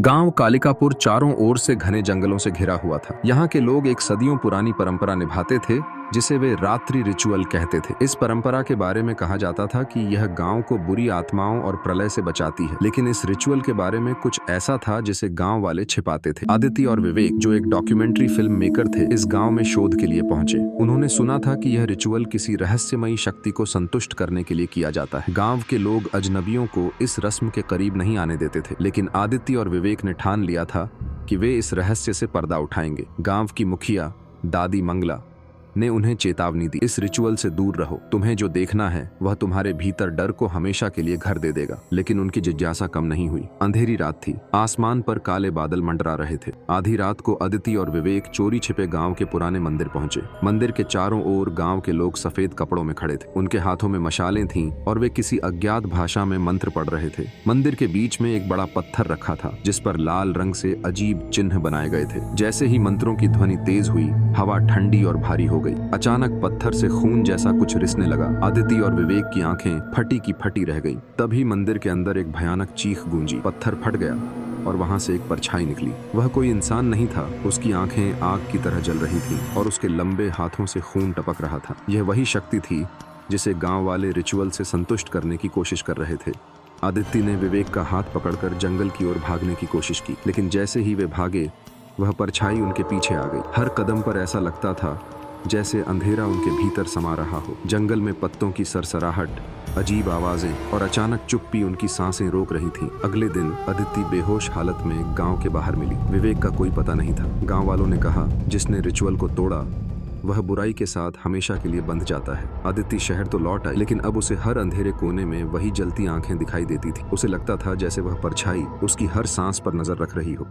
गांव कालिकापुर चारों ओर से घने जंगलों से घिरा हुआ था। यहाँ के लोग एक सदियों पुरानी परंपरा निभाते थे जिसे वे रात्रि रिचुअल कहते थे। इस परंपरा के बारे में कहा जाता था कि यह गांव को बुरी आत्माओं और प्रलय से बचाती है, लेकिन इस रिचुअल के बारे में कुछ ऐसा था जिसे गांव वाले छिपाते थे। आदित्य और विवेक, जो एक डॉक्यूमेंट्री फिल्म मेकर थे, इस गांव में शोध के लिए पहुंचे। उन्होंने सुना था कि यह रिचुअल किसी रहस्यमयी शक्ति को संतुष्ट करने के लिए किया जाता है। गाँव के लोग अजनबियों को इस रस्म के करीब नहीं आने देते थे, लेकिन आदित्य और विवेक ने ठान लिया था कि वे इस रहस्य से पर्दा उठाएंगे। गाँव की मुखिया दादी मंगला ने उन्हें चेतावनी दी, इस रिचुअल से दूर रहो। तुम्हें जो देखना है वह तुम्हारे भीतर डर को हमेशा के लिए घर दे देगा। लेकिन उनकी जिज्ञासा कम नहीं हुई। अंधेरी रात थी, आसमान पर काले बादल मंडरा रहे थे। आधी रात को अदिति और विवेक चोरी छिपे गांव के पुराने मंदिर पहुंचे। मंदिर के चारों ओर गांव के लोग सफेद कपड़ों में खड़े थे। उनके हाथों में मशालें थीं और वे किसी अज्ञात भाषा में मंत्र पढ़ रहे थे। मंदिर के बीच में एक बड़ा पत्थर रखा था जिस पर लाल रंग से अजीब चिन्ह बनाए गए थे। जैसे ही मंत्रों की ध्वनि तेज हुई, हवा ठंडी और भारी हो गई। अचानक पत्थर से खून जैसा कुछ रिसने लगा। आदिति और विवेक की आंखें फटी की फटी रह गईं। तभी मंदिर के अंदर एक भयानक चीख गूंजी। पत्थर फट गया और वहां से एक परछाई निकली। वह कोई इंसान नहीं था। उसकी आंखें आग की तरह जल रही थीं और उसके लंबे हाथों से खून टपक रहा था। यह वही शक्ति थी जिसे गांव वाले रिचुअल से संतुष्ट करने की कोशिश कर रहे थे। आदित्य ने विवेक का हाथ पकड़कर जंगल की ओर भागने की कोशिश की, लेकिन जैसे ही वे भागे, वह परछाई उनके पीछे आ गई। हर कदम पर ऐसा लगता था जैसे अंधेरा उनके भीतर समा रहा हो। जंगल में पत्तों की सरसराहट, अजीब आवाजें और अचानक चुप्पी उनकी सांसें रोक रही थीं। अगले दिन अदिति बेहोश हालत में गांव के बाहर मिली। विवेक का कोई पता नहीं था। गांव वालों ने कहा, जिसने रिचुअल को तोड़ा वह बुराई के साथ हमेशा के लिए बंध जाता है। आदिति शहर तो लौट आई, लेकिन अब उसे हर अंधेरे कोने में वही जलती आंखें दिखाई देती थी। उसे लगता था जैसे वह परछाई उसकी हर सांस पर नजर रख रही हो।